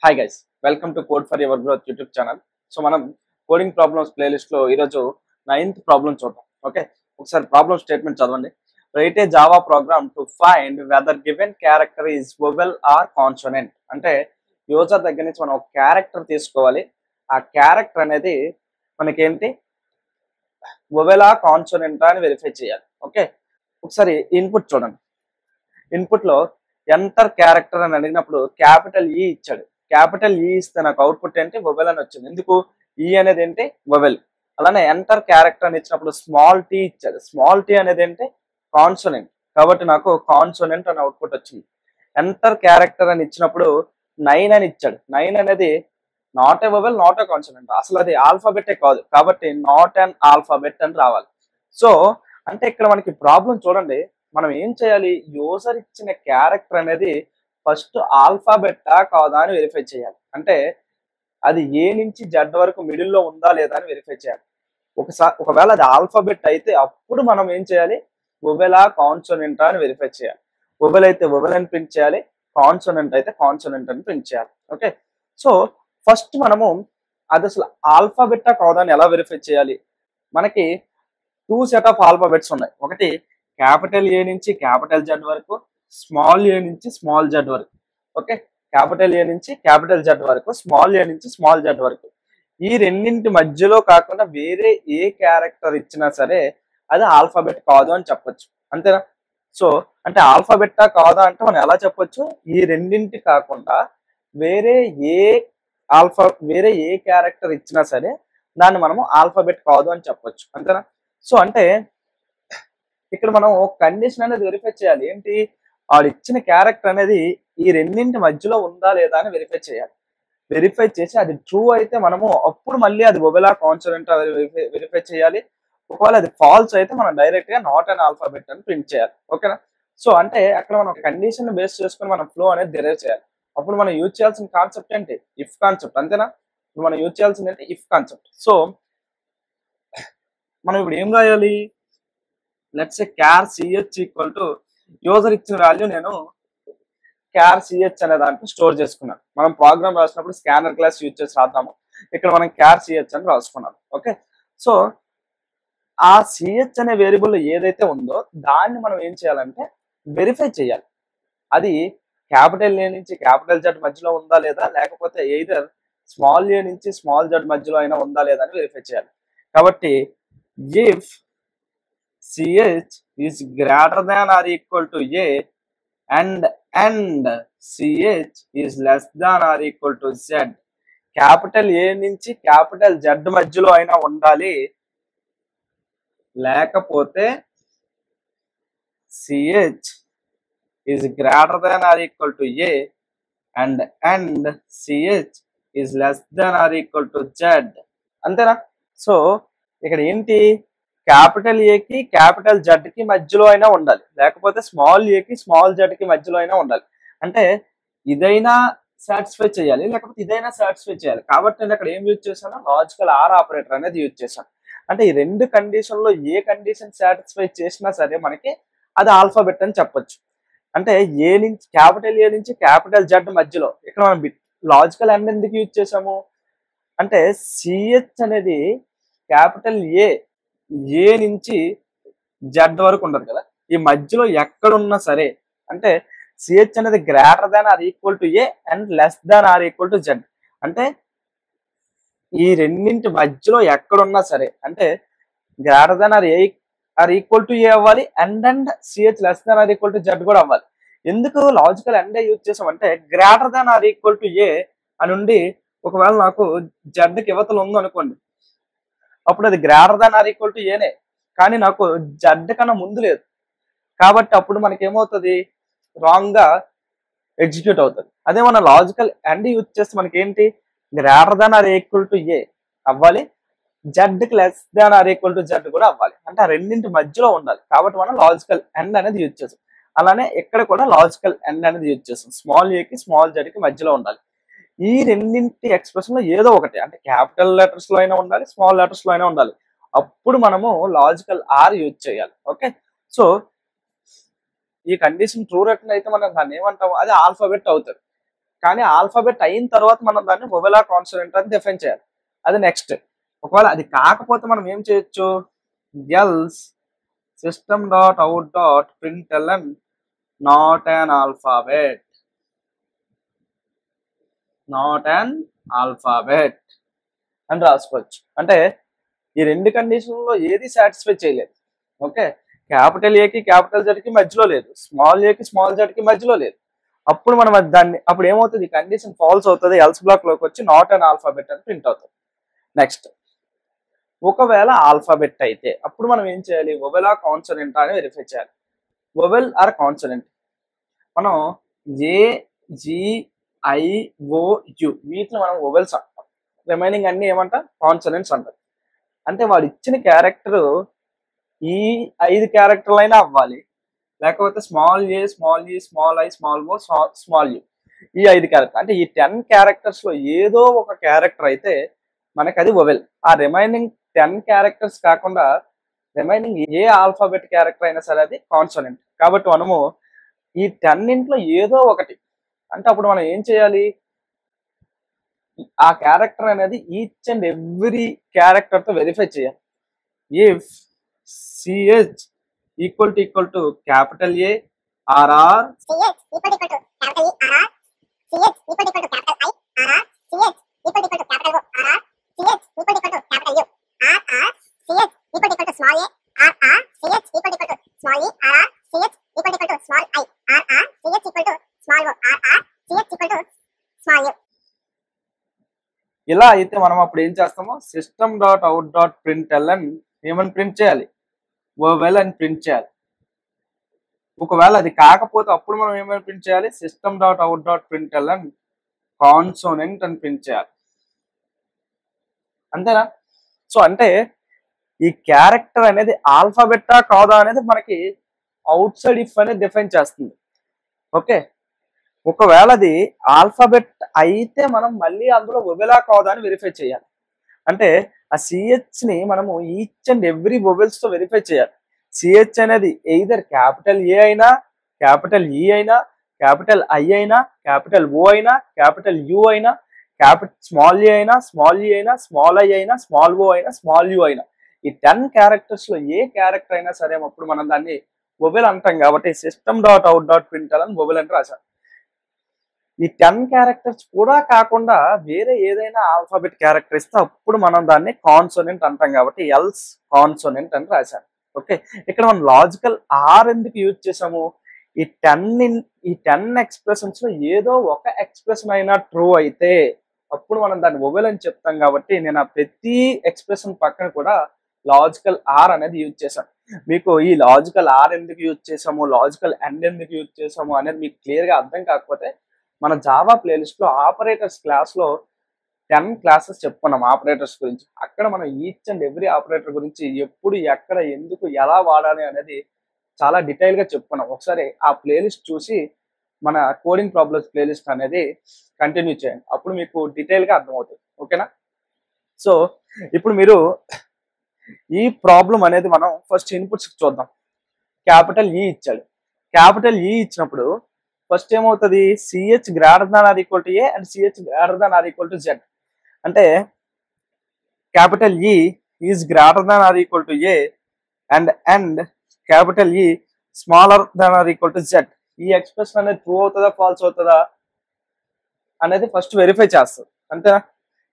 Hi guys, welcome to code for your growth YouTube channel. So మనం coding problems playlist లో ఈరోజు 9th problem చూద్దాం. Okay, ఒకసారి problem statement చదవండి. Write a Java program to find whether given character is vowel or consonant. అంటే user దగ్గర నుంచి మనం ఒక క్యారెక్టర్ తీసుకోవాలి. ఆ క్యారెక్టర్ అనేది మనకేంటి, వొవెలా కాన్సోనెంట్ అని వెరిఫై చేయాలి. ఓకే, ఒకసారి ఇన్పుట్ చూడండి. ఇన్పుట్ లో ఎంటర్ క్యారెక్టర్ అని అడిగినప్పుడు క్యాపిటల్ ఈ ఇచ్చాడు. క్యాపిటల్ ఈ ఇస్తే నాకు అవుట్పుట్ ఏంటి, వొవెల్ అని వచ్చింది. ఎందుకు, ఈ అనేది ఏంటి, వొవెల్. అలానే ఎంటర్ క్యారెక్టర్ అని ఇచ్చినప్పుడు స్మాల్ టీ ఇచ్చాడు. స్మాల్ టీ అనేది ఏంటి, కాన్సోనెంట్. కాబట్టి నాకు కాన్సోనెంట్ అని అవుట్పుట్ వచ్చింది. ఎంటర్ క్యారెక్టర్ అని ఇచ్చినప్పుడు 9 అని ఇచ్చాడు. 9 అనేది not a vowel, not a consonant, అసలు అది ఆల్ఫాబెటే కాదు. కాబట్టి నాట్ అన్ ఆల్ఫాబెట్ అని రావాలి. సో అంటే ఇక్కడ మనకి ప్రాబ్లం చూడండి, మనం ఏం చేయాలి, యూజర్ ఇచ్చిన క్యారెక్టర్ అనేది ఫస్ట్ ఆల్ఫాబెట్టా కాదా అని వెరిఫై చేయాలి. అంటే అది ఏ నుంచి జెడ్ వరకు మిడిల్లో ఉందా లేదా అని వెరిఫై చేయాలి. ఒకవేళ అది ఆల్ఫాబెట్ అయితే అప్పుడు మనం ఏం చేయాలి, వొవెలా కాన్సోనెంటా అని వెరిఫై చేయాలి. వొవెల్ అయితే వొవెల్ అని ప్రింట్ చేయాలి, కాన్సోనెంట్ అయితే కాన్సోనెంట్ అని ప్రింట్ చేయాలి. ఓకే, సో ఫస్ట్ మనము అది అసలు ఆల్ఫాబెట్టా కాదా అని ఎలా వెరిఫై చేయాలి. మనకి 2 సెట్ ఆఫ్ ఆల్ఫాబెట్స్ ఉన్నాయి. ఒకటి క్యాపిటల్ ఏ నుంచి క్యాపిటల్ జెడ్ వరకు, స్మాల్ ఏ నుంచి స్మాల్ జెడ్ వరకు. ఓకే, క్యాపిటల్ ఏ నుంచి క్యాపిటల్ జెడ్ వరకు, స్మాల్ ఏ నుంచి స్మాల్ జెడ్ వరకు. ఈ రెండింటి మధ్యలో కాకుండా వేరే ఏ క్యారెక్టర్ ఇచ్చినా సరే అది ఆల్ఫాబెట్ కాదు అని చెప్పొచ్చు. అంతేనా? సో అంటే ఆల్ఫాబెట్టా కాదా అంటే మనం ఎలా చెప్పొచ్చు, ఈ రెండింటి కాకుండా వేరే వేరే ఏ క్యారెక్టర్ ఇచ్చినా సరే దాన్ని మనము ఆల్ఫాబెట్ కాదు అని చెప్పొచ్చు. అంతేనా? సో అంటే ఇక్కడ మనం కండిషన్ అనేది వెరిఫై చేయాలి. ఏంటి, వాడు ఇచ్చిన క్యారెక్టర్ అనేది ఈ రెండింటి మధ్యలో ఉందా లేదా అని వెరిఫై చేయాలి. వెరిఫై చేసి అది ట్రూ అయితే మనము అప్పుడు మళ్ళీ అది వొవెలా కాన్సోనెంట్ వెరిఫై చేయాలి. ఒకవేళ అది ఫాల్స్ అయితే మనం డైరెక్ట్ గా నాట్ అండ్ ఆల్ఫాబెట్ అని ప్రింట్ చేయాలి. ఓకేనా? సో అంటే అక్కడ మనం కండిషన్ బేస్ చేసుకుని మనం ఫ్లో అనేది డెరైవ్ చేయాలి. అప్పుడు మనం యూజ్ చేయాల్సిన కాన్సెప్ట్ ఏంటి, ఇఫ్ కాన్సెప్ట్. అంతేనా? ఇప్పుడు మనం యూజ్ చేయాల్సింది ఏంటి, ఇఫ్ కాన్సెప్ట్. సో మనం ఇప్పుడు ఏం రాయాలి, let's a char C H equal to user ఇచ్చిన వాల్యూ నేను క్యార్ సిహెచ్ అనే దాంట్లో స్టోర్ చేసుకున్నాను. మనం ప్రోగ్రామ్ రాసినప్పుడు స్కానర్ క్లాస్ యూజ్ చేసి రాద్దాము. ఇక్కడ మనం క్యార్ సిహెచ్ అని రాసుకున్నాం. ఓకే, సో ఆ సిహెచ్ అనే వేరియబుల్ ఏదైతే ఉందో దాన్ని మనం ఏం చేయాలంటే వెరిఫై చేయాలి. అది క్యాపిటల్ ఏ నుంచి క్యాపిటల్ జెడ్ మధ్యలో ఉందా లేదా, లేకపోతే ఎయిదర్ స్మాల్ ఏ నుంచి స్మాల్ జెడ్ మధ్యలో అయినా ఉందా లేదా అని వెరిఫై చేయాలి. కాబట్టి if ch is greater than or equal to a and ch is less than or equal to z, capital ఏ నుంచి క్యాపిటల్ జెడ్ మధ్యలో అయినా ఉండాలి, లేకపోతే ch is greater than or equal to a and ch is less than or equal to z. అంతేనా? So ఇక్కడ ఏంటి, capital ఏకి capital Z కి మధ్యలో అయినా ఉండాలి, లేకపోతే స్మాల్ ఏకి స్మాల్ జెడ్ కి మధ్యలో అయినా ఉండాలి. అంటే ఇదైనా సాటిస్ఫై చేయాలి, లేకపోతే ఇదైనా సాటిస్ఫై చేయాలి. కాబట్టి నేను అక్కడ ఏం యూజ్ చేశాను, లాజికల్ ఆర్ ఆపరేటర్ అనేది యూజ్ చేశాను. అంటే ఈ రెండు కండిషన్ లో ఏ కండిషన్ సాటిస్ఫై చేసినా సరే మనకి అది ఆల్ఫాబెట్ అని చెప్పొచ్చు. అంటే ఏ నుంచి క్యాపిటల్ ఏ నుంచి క్యాపిటల్ జెడ్ మధ్యలో ఇక్కడ మనం లాజికల్ అండ్ ఎందుకు యూజ్ చేసాము అంటే సిహెచ్ అనేది క్యాపిటల్ ఏ నుంచి జెడ్ వరకు ఉండదు కదా, ఈ మధ్యలో ఎక్కడున్నా సరే అంటే సిహెచ్ అనేది greater than or equal to A and less than or equal to Z. అంటే ఈ రెండింటి మధ్యలో ఎక్కడున్నా సరే అంటే greater than or equal to A అవ్వాలి and C H less than or equal to Z కూడా అవ్వాలి. ఎందుకు లాజికల్ అండ్ యూజ్ చేసామంటే greater than or equal to A అని ఉండి ఒకవేళ నాకు జెడ్కి యువతలు ఉందో అనుకోండి, అప్పుడు అది greater than or equal to ఏనే, కానీ నాకు జెడ్ కన్నా ముందు లేదు. కాబట్టి అప్పుడు మనకి ఏమవుతుంది, రాంగ్ గా ఎగ్జిక్యూట్ అవుతుంది. అదే మన లాజికల్ అండ్ యూజ్ చేస్తే మనకి ఏంటి, greater than or equal to A అవ్వాలి, జెడ్కి less than or equal to Z కూడా అవ్వాలి. అంటే ఆ రెండింటి మధ్యలో ఉండాలి. కాబట్టి మనం లాజికల్ అండ్ అనేది యూజ్ చేస్తాం. అలానే ఇక్కడ కూడా లాజికల్ అండ్ అనేది యూజ్ చేస్తాం. స్మాల్ ఏకి స్మాల్ జెడ్కి మధ్యలో ఉండాలి. ఈ రెండింటి ఎక్స్ప్రెషన్ లో ఏదో ఒకటి, అంటే క్యాపిటల్ లెటర్స్ లో అయినా ఉండాలి, స్మాల్ లెటర్స్ లో అయినా ఉండాలి. అప్పుడు మనము లాజికల్ ఆర్ యూజ్ చేయాలి. ఓకే, సో ఈ కండిషన్ ట్రూ రిటర్న్ అయితే మనం దాన్ని ఏమంటాము, అది ఆల్ఫాబెట్ అవుతుంది. కానీ ఆల్ఫాబెట్ అయిన తర్వాత మనం దాన్ని వొవెలా కాన్సోనెంట్ అని డిఫైన్ చేయాలి. అది నెక్స్ట్. ఒకవేళ అది కాకపోతే మనం ఏం చేయొచ్చు, else system dot out dot println not an alphabet, not an alphabet అని రాసుకోవచ్చు. అంటే ఈ రెండు కండిషన్లో ఏది సాటిస్ఫై చేయలేదు. ఓకే, క్యాపిటల్ ఏకి క్యాపిటల్ జెడ్కి మధ్యలో లేదు, స్మాల్ ఏకి స్మాల్ జెడ్కి మధ్యలో లేదు. అప్పుడు మనం దాన్ని అప్పుడు ఏమవుతుంది, కండిషన్ ఫాల్స్ అవుతుంది, ఎల్స్ బ్లాక్ లోకి వచ్చి నాట్ an ఆల్ఫాబెట్ అని ప్రింట్ అవుతుంది. నెక్స్ట్, ఒకవేళ ఆల్ఫాబెట్ అయితే అప్పుడు మనం ఏం చేయాలి, వొవెలా కాన్సోనెంట్ అని వెరిఫై చేయాలి. వొవెల్ ఆర్ కాన్సోనెంట్ మనం ఏ జి ఐ ఓ యు వీటిని మనం వొవెల్స్ అంటాం, రిమైనింగ్ అన్ని ఏమంటాం, కాన్సోనెంట్స్ అంటారు. అంటే వాడు ఇచ్చిన క్యారెక్టర్ ఈ 5 క్యారెక్టర్లు అయినా అవ్వాలి, లేకపోతే small a small e small i small o small u ఈ 5 క్యారెక్టర్, అంటే ఈ 10 క్యారెక్టర్స్ లో ఏదో ఒక క్యారెక్టర్ అయితే మనకి అది వొవెల్. ఆ రిమైనింగ్ 10 క్యారెక్టర్స్ కాకుండా రిమైనింగ్ ఏ ఆల్ఫాబెట్ క్యారెక్టర్ అయినా సరే అది కాన్సోనెంట్. కాబట్టి మనము ఈ 10 ఏదో ఒకటి, అంటే అప్పుడు మనం ఏం చేయాలి, ఆ క్యారెక్టర్ అనేది ఈచ్ అండ్ ఎవ్రీ క్యారెక్టర్ తో వెరిఫై చేయాలి. If CH equal to capital A or or, ఇలా అయితే మనం అప్పుడు ఏం చేస్తామో system dot out dot println ఏమని ప్రింట్ చేయాలి, వొవెల్ అని ప్రింట్ చేయాలి. ఒకవేళ అది కాకపోతే అప్పుడు మనం ఏమైనా ప్రింట్ చేయాలి, system dot out dot println consonant అని ప్రింట్ చేయాలి. అంతేనా? సో అంటే ఈ క్యారెక్టర్ అనేది ఆల్ఫాబెట్టా కాదా అనేది మనకి అవుట్ సైడ్ ఇఫ్ అనేది డిఫైన్ చేస్తుంది. ఓకే, ఒకవేళ అది ఆల్ఫాబెట్ అయితే మనం మళ్ళీ అందులో వొవెలా కాదా అని వెరిఫై చేయాలి. అంటే ఆ సిహెచ్ ని మనము ఈచ్ అండ్ ఎవ్రీ వొవెల్స్ తో వెరిఫై చేయాలి. సిహెచ్ అనేది ఎయిదర్ క్యాపిటల్ ఏ అయినా, క్యాపిటల్ ఈ అయినా, క్యాపిటల్ ఐ అయినా, క్యాపిటల్ ఓ అయినా, క్యాపిటల్ యు అయినా, స్మాల్ ఏ అయినా, స్మాల్ ఈ అయినా, స్మాల్ ఐ అయినా, స్మాల్ ఓ అయినా, స్మాల్ యు అయినా, ఈ 10 క్యారెక్టర్స్ లో ఏ క్యారెక్టర్ అయినా సరే అప్పుడు మనం దాన్ని వొవెల్ అంటాం. కాబట్టి system dot out dot println vowel అని రాశాం. ఈ 10 క్యారెక్టర్స్ కూడా కాకుండా వేరే ఏదైనా ఆల్ఫాబెట్ క్యారెక్టర్ ఇస్తే అప్పుడు మనం దాన్ని కాన్సోనెంట్ అంటాం. కాబట్టి ఎల్స్ కాన్సోనెంట్ అని రాశాను. ఓకే, ఇక్కడ మనం లాజికల్ ఆర్ ఎందుకు యూజ్ చేసాము, ఈ 10 ఎక్స్ప్రెషన్స్ లో ఏదో ఒక ఎక్స్ప్రెషన్ అయినా ట్రూ అయితే అప్పుడు మనం దాన్ని వొవెల్ అని చెప్తాం. కాబట్టి నేను ఆ ప్రతి ఎక్స్ప్రెషన్ పక్కన కూడా లాజికల్ ఆర్ అనేది యూజ్ చేశాను. మీకు ఈ లాజికల్ ఆర్ ఎందుకు యూజ్ చేసాము, లాజికల్ అండ్ ఎందుకు యూజ్ చేసాము అనేది మీకు క్లియర్ గా అర్థం కాకపోతే మన జావా ప్లేలిస్ట్ లో ఆపరేటర్స్ క్లాస్ లో 10 క్లాసెస్ చెప్పుకున్నాం ఆపరేటర్స్ గురించి. అక్కడ మనం ఈచ్ అండ్ ఎవ్రీ ఆపరేటర్ గురించి ఎప్పుడు ఎక్కడ ఎందుకు ఎలా వాడాలి అనేది చాలా డీటెయిల్ గా చెప్పుకున్నాం. ఒకసారి ఆ ప్లేలిస్ట్ చూసి మన కోడింగ్ ప్రాబ్లమ్స్ ప్లేలిస్ట్ అనేది కంటిన్యూ చేయండి, అప్పుడు మీకు డీటెయిల్ గా అర్థమవుతుంది. ఓకేనా? సో ఇప్పుడు మీరు ఈ ప్రాబ్లం అనేది మనం ఫస్ట్ ఇన్పుట్స్ చూద్దాం. క్యాపిటల్ ఈ ఇచ్చాడు. క్యాపిటల్ ఈ ఇచ్చినప్పుడు ఫస్ట్ ఏమవుతుంది, C H greater than or equal to A and C H greater than or equal to Z. అంటే capital E is greater than or equal to A and capital E smaller than or equal to Z. ఈ expression అనేది true అవుతుందా false అవుతుందా అనేది first verify చేస్తుంది. అంతేనా?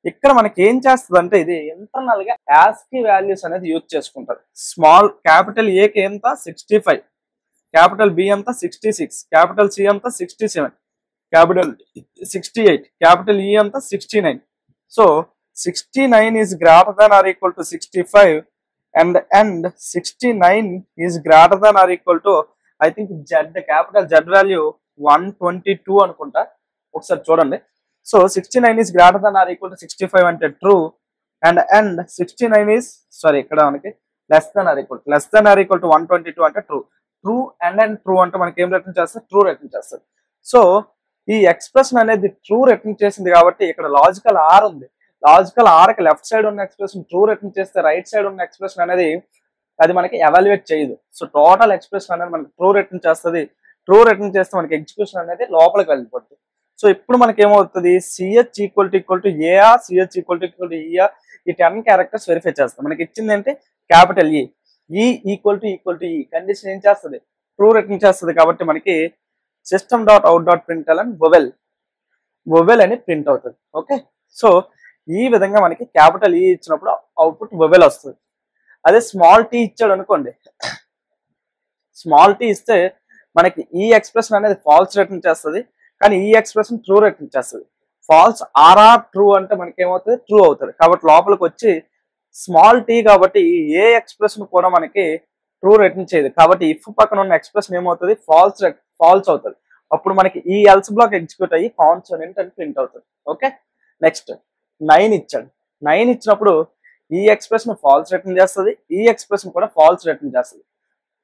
ఇక్కడ మనకి ఏం చేస్తుంది అంటే ఇది ఇంటర్నల్ గా యాస్కీ వాల్యూస్ అనేది యూజ్ చేసుకుంటారు. స్మాల్ క్యాపిటల్ ఏకి ఎంత 65, క్యాపిటల్ బి ఎంత 66, క్యాపిటల్ సి ఎంత 67, క్యాపిటల్ 68, క్యాపిటల్ ఈ ఎంత 69. So 69 is greater than or equal to 65 and 69 is greater than or equal to I think Z, capital Z value 122 అనుకుంటా. ఒకసారి చూడండి. So 69 is greater than or equal to 65 అంటే true, and 69 is ఇక్కడ మనకి less than or equal to 122 అంటే true. True and true అంటే మనకి ఏం రిటర్న్ చేస్తుంది, ట్రూ రిటర్న్ చేస్తుంది. సో ఈ ఎక్స్ప్రెషన్ అనేది ట్రూ రిటర్న్ చేసింది కాబట్టి ఇక్కడ లాజికల్ ఆర్ ఉంది. లాజికల్ ఆర్ కి లెఫ్ట్ సైడ్ ఉన్న ఎక్స్ప్రెషన్ ట్రూ రిటర్న్ చేస్తే రైట్ సైడ్ ఉన్న ఎక్స్ప్రెషన్ అనేది అది మనకి ఎవాల్యుయేట్ చేయదు. సో టోటల్ ఎక్స్ప్రెషన్ అనేది మనకి ట్రూ రిటర్న్ చేస్తుంది. ట్రూ రిటర్న్ చేస్తే మనకి ఎగ్జిక్యూషన్ అనేది లోపలికి వెళ్ళిపోతుంది. సో ఇప్పుడు మనకి ఏమవుతుంది, CH equal to A or, CH equal to E or, ఈ 10 క్యారెక్టర్స్ వెరిఫై చేస్తాం. మనకి ఇచ్చింది ఏంటి, క్యాపిటల్ ఈ ఈక్వల్ టు ఈ కండిషన్ ఏం చేస్తుంది, ట్రూ రిటర్న్ చేస్తుంది. కాబట్టి మనకి system dot out dot print అని వొవెల్ అని ప్రింట్ అవుతుంది. ఓకే, సో ఈ విధంగా మనకి క్యాపిటల్ ఈ ఇచ్చినప్పుడు అవుట్పుట్ వొవెల్ వస్తుంది. అదే స్మాల్ టీ ఇచ్చాడు అనుకోండి, స్మాల్ టీ ఇస్తే మనకి ఈ ఎక్స్ప్రెషన్ అనేది ఫాల్స్ రిటర్న్ చేస్తుంది, కానీ ఈ ఎక్స్ప్రెషన్ ట్రూ రిటర్న్ చేస్తుంది. ఫాల్స్ ఆర్ఆర్ ట్రూ అంటే మనకి ఏమవుతుంది, ట్రూ అవుతుంది. కాబట్టి లోపలికి వచ్చి స్మాల్ టీ కాబట్టి ఏ ఎక్స్ప్రెషన్ కూడా మనకి ట్రూ రిటర్న్ చేయదు. కాబట్టి ఇఫ్ పక్కన ఉన్న ఎక్స్ప్రెషన్ ఏమవుతుంది, ఫాల్స్ అవుతుంది. అప్పుడు మనకి ఈ ఎల్స్ బ్లాక్ ఎగ్జిక్యూట్ అయ్యి కాన్సోనెంట్ అని ప్రింట్ అవుతుంది. ఓకే, నెక్స్ట్ 9 ఇచ్చాడు. 9 ఇచ్చినప్పుడు ఈ ఎక్స్ప్రెషన్ ఫాల్స్ రిటర్న్ చేస్తుంది, ఈ ఎక్స్ప్రెషన్ కూడా ఫాల్స్ రిటర్న్ చేస్తుంది.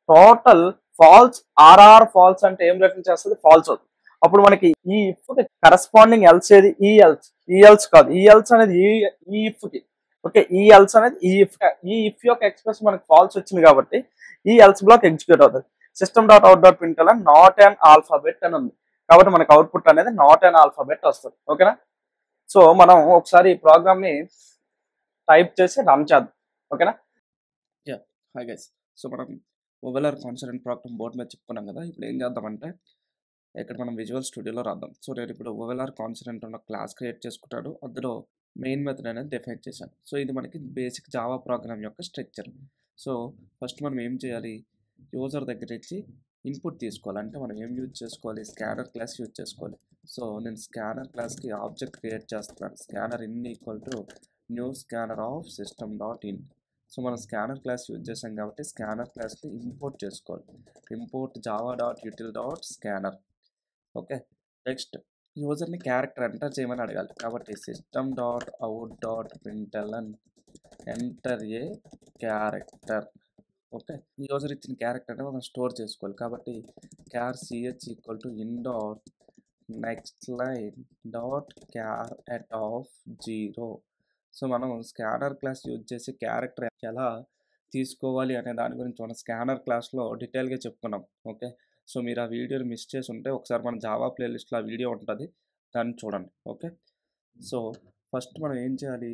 టోటల్ ఫాల్స్ ఆర్ఆర్ ఫాల్స్ అంటే ఏం రిటర్న్ చేస్తుంది, ఫాల్స్ అవుతుంది. అప్పుడు మనకి ఈ ఇఫ్ కరస్పాండింగ్ ఎల్స్ ఏది, ఈ ఎల్స్ కాదు, ఈ ఎల్స్ అనేది ఈ ఇఫ్ కి. ఓకే, ఈ ఎల్స్ అనేది ఈ ఇఫ్ యొక్క ఎక్స్ప్రెషన్ మనకి ఫాల్స్ వచ్చింది కాబట్టి ఈ ఎల్స్ బ్లాక్ ఎగ్జిక్యూట్ అవుతుంది. System dot out dot print not an alphabet అని ఉంది కాబట్టి మనకి అవుట్పుట్ అనేది నాట్ అన్ ఆల్ఫాబెట్ వస్తుంది. ఓకేనా, సో మనం ఒకసారి ఈ ప్రోగ్రామ్ ని టైప్ చేసి రన్ చేద్దాం. ఓకేనా, హాయ్ గైస్. సో మనం వొవెలర్ కాన్సోనెంట్ ప్రోగ్రామ్ బోర్డ్ మీద చెప్పుకున్నాం కదా. ఇప్పుడు ఏం చేద్దామంటే ఇక్కడ మనం విజువల్ స్టూడియోలో రాద్దాం. సో నేను ఇప్పుడు వొవెలర్ కాన్సోనెంట్ ఉన్న క్లాస్ క్రియేట్ చేసుకుంటాడు, అందులో మెయిన్ మెథడ్ అనేది డిఫైన్ చేశాను. సో ఇది మనకి బేసిక్ జావా ప్రోగ్రామ్ యొక్క స్ట్రక్చర్. సో ఫస్ట్ మనం ఏం చేయాలి, యూజర్ దగ్గర నుంచి ఇన్పుట్ తీసుకోవాలి. అంటే మనం ఏం యూజ్ చేసుకోవాలి, స్కానర్ క్లాస్ యూజ్ చేసుకోవాలి. సో నేను స్కానర్ క్లాస్కి ఆబ్జెక్ట్ క్రియేట్ చేస్తున్నాను. Scanner in equal to new scanner of system dot in. So మనం స్కానర్ క్లాస్ యూజ్ చేసాం కాబట్టి స్కానర్ క్లాస్ని ఇంపోర్ట్ చేసుకోవాలి. Import Java dot util dot scanner. Okay, next యూజర్ని క్యారెక్టర్ ఎంటర్ చేయమని అడగాలి. కాబట్టి system dot out dot print L N enter a character. Okay, user ఇచ్చిన క్యారెక్టర్ అంటే మనం స్టోర్ చేసుకోవాలి. కాబట్టి char C H equal to in dot next line dot char at of 0. So మనం స్కానర్ క్లాస్ యూజ్ చేసి క్యారెక్టర్ ఎలా తీసుకోవాలి అనే దాని గురించి మనం స్కానర్ క్లాస్లో డీటెయిల్గా చెప్పుకున్నాం. ఓకే, సో మీరు ఆ వీడియోని మిస్ చేసి ఉంటే ఒకసారి మన జావా ప్లేలిస్ట్లో ఆ వీడియో ఉంటుంది, దాన్ని చూడండి. ఓకే, సో ఫస్ట్ మనం ఏం చేయాలి,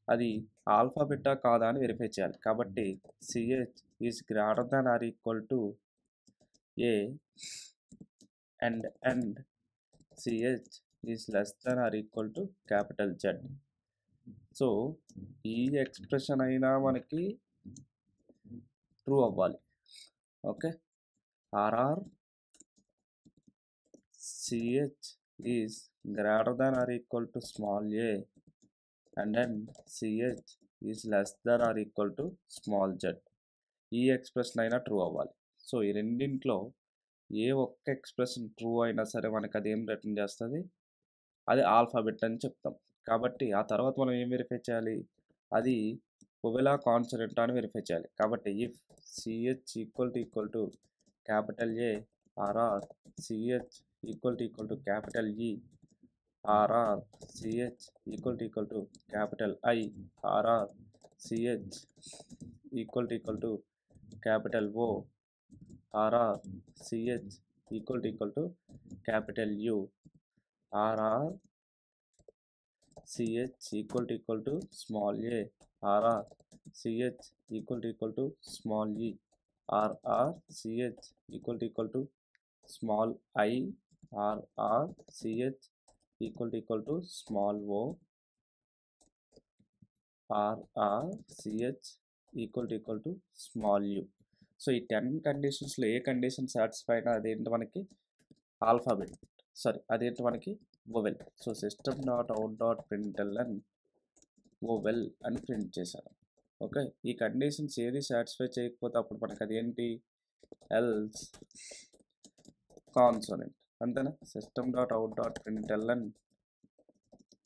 అది ఆల్ఫాబెటా కాదా అని వెరిఫై చేయాలి. కాబట్టి CH is greater than or equal to A and CH is less than or equal to capital Z. So ఈ ఎక్స్ప్రెషన్ అయినా మనకి ట్రూ అవ్వాలి. Okay, or or CH is greater than or equal to small A and CH is less than or equal to small Z. ఈ expression అయినా true అవ్వాలి. So ఈ రెండింట్లో ఏ ఒక్క ఎక్స్ప్రెషన్ ట్రూ అయినా సరే మనకి అది ఏం రిటర్న్ చేస్తుంది, అది ఆల్ఫాబెట్ అని చెప్తాం. కాబట్టి ఆ తర్వాత మనం ఏం వెరిఫై చేయాలి, అది వొవెలా కాన్సోనెంట్ అని వెరిఫై చేయాలి. కాబట్టి if CH equal to capital A or or C H equal to capital E or or C H equal to capital I or or C H equal to capital O or or C H equal to capital U or or C H equal to small A or or C H equal to small E or or C H equal to small I or or C H equal to small O or or C H equal to small U. So ఈ 10 కండిషన్స్లో ఏ condition satisfy అయినా అదేంటి మనకి alphabet, అదేంటి మనకి vowel. So system dot out dot println vowel అని print చేశాను. Okay, ఈ కండిషన్స్ ఏది సాటిస్ఫై చేయకపోతే అప్పుడు మనకి అదేంటి, ఎల్స్ కాన్సోనెంట్. అంతేనా, system dot out dot println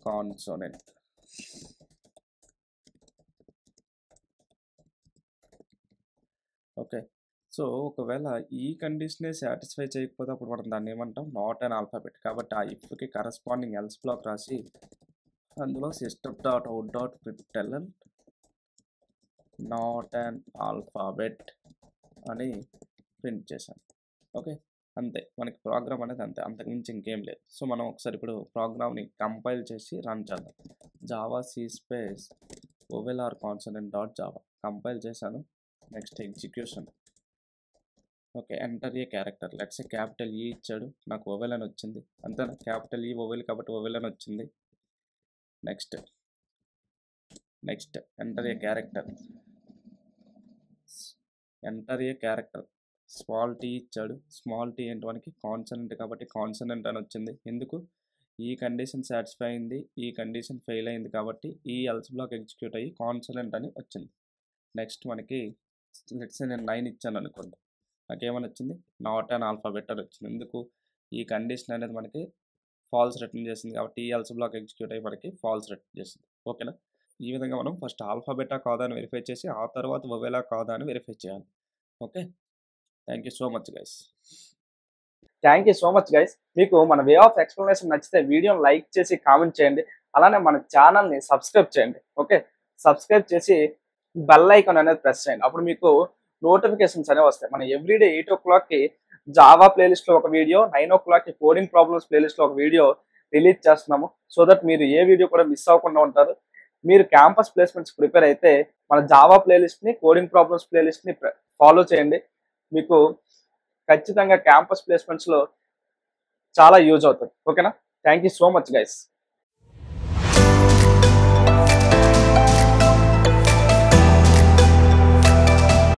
consonant. Okay, so ఒకవేళ ఈ కండిషనే సాటిస్ఫై చేయకపోతే అప్పుడు మనం దాన్ని ఏమంటాం, నాట్ అన్ ఆల్ఫాబెట్. కాబట్టి ఆ ఇఫ్కి కరస్పాండింగ్ ఎల్స్ బ్లాక్ రాసి అందులో system dot out dot println not an alphabet అని ప్రింట్ చేశాను. ఓకే, అంతే, మనకి ప్రోగ్రామ్ అనేది అంతే, అంతకుమించి ఇంకేం లేదు. సో మనం ఒకసారి ఇప్పుడు ప్రోగ్రామ్ని కంపైల్ చేసి రన్ చేద్దాం. Java C space vowel or consonant dot Java compile చేశాను. Next execution. Okay, enter a character. Let's capital E ఇచ్చాడు, నాకు ఓవెల్ అని వచ్చింది. అంతేనా, క్యాపిటల్ ఈ ఓవెల్ కాబట్టి ఓవెల్ అని వచ్చింది. Next enter a character. Small T ఇచ్చాడు, స్మాల్ టీ ఏంటి మనకి కాన్సనెంట్ కాబట్టి కాన్సనెంట్ అని వచ్చింది. ఎందుకు, ఈ కండిషన్ సాటిస్ఫై అయింది, ఈ కండిషన్ ఫెయిల్ అయింది కాబట్టి ఈ ఎల్స్ బ్లాక్ ఎగ్జిక్యూట్ అయ్యి కాన్సనెంట్ అని వచ్చింది. నెక్స్ట్ మనకి లెట్స్ నేను 9 ఇచ్చాను అనుకోండి, నాకేమని వచ్చింది, నాట్ అన్ ఆల్ఫాబెట్ అని వచ్చింది. ఎందుకు, ఈ కండిషన్ అనేది మనకి ఫాల్స్ రిటర్న్ చేసింది కాబట్టి ఈ ఎల్స్ బ్లాక్ ఎగ్జిక్యూట్ అయ్యి మనకి ఫాల్స్ రిటర్న్ చేసింది. ఓకేనా, ఈ విధంగా మనం ఫస్ట్ ఆల్ఫాబెటా కాదా అని వెరిఫై చేసి ఆ తర్వాత వొవెలా కాదా అని వెరిఫై చేయాలి. Okay, thank you so much guys. మీకు మన వే ఆఫ్ ఎక్స్ప్లెనేషన్ నచ్చితే వీడియోని లైక్ చేసి కామెంట్ చేయండి. అలానే మన ఛానల్ని సబ్స్క్రైబ్ చేయండి. ఓకే, సబ్స్క్రైబ్ చేసి బెల్ ఐకాన్ అనేది ప్రెస్ చేయండి. అప్పుడు మీకు నోటిఫికేషన్స్ అనేవి వస్తాయి. మనం ఎవ్రీడే 8 o'clockకి జావా ప్లేలిస్ట్లో ఒక వీడియో, 9 o'clockకి కోడింగ్ ప్రాబ్లమ్స్ ప్లేలిస్ట్లో ఒక వీడియో రిలీజ్ చేస్తున్నాము. సో దట్ మీరు ఏ వీడియో కూడా మిస్ అవ్వకుండా ఉంటారు. మీరు క్యాంపస్ ప్లేస్మెంట్స్ ప్రిపేర్ అయితే మన జావా ప్లేలిస్ట్ని, కోడింగ్ ప్రాబ్లమ్స్ ప్లేలిస్ట్ని ఫాలో చేయండి. మీకు ఖచ్చితంగా క్యాంపస్ ప్లేస్మెంట్స్లో చాలా యూజ్ అవుతుంది. ఓకేనా, thank you so much guys.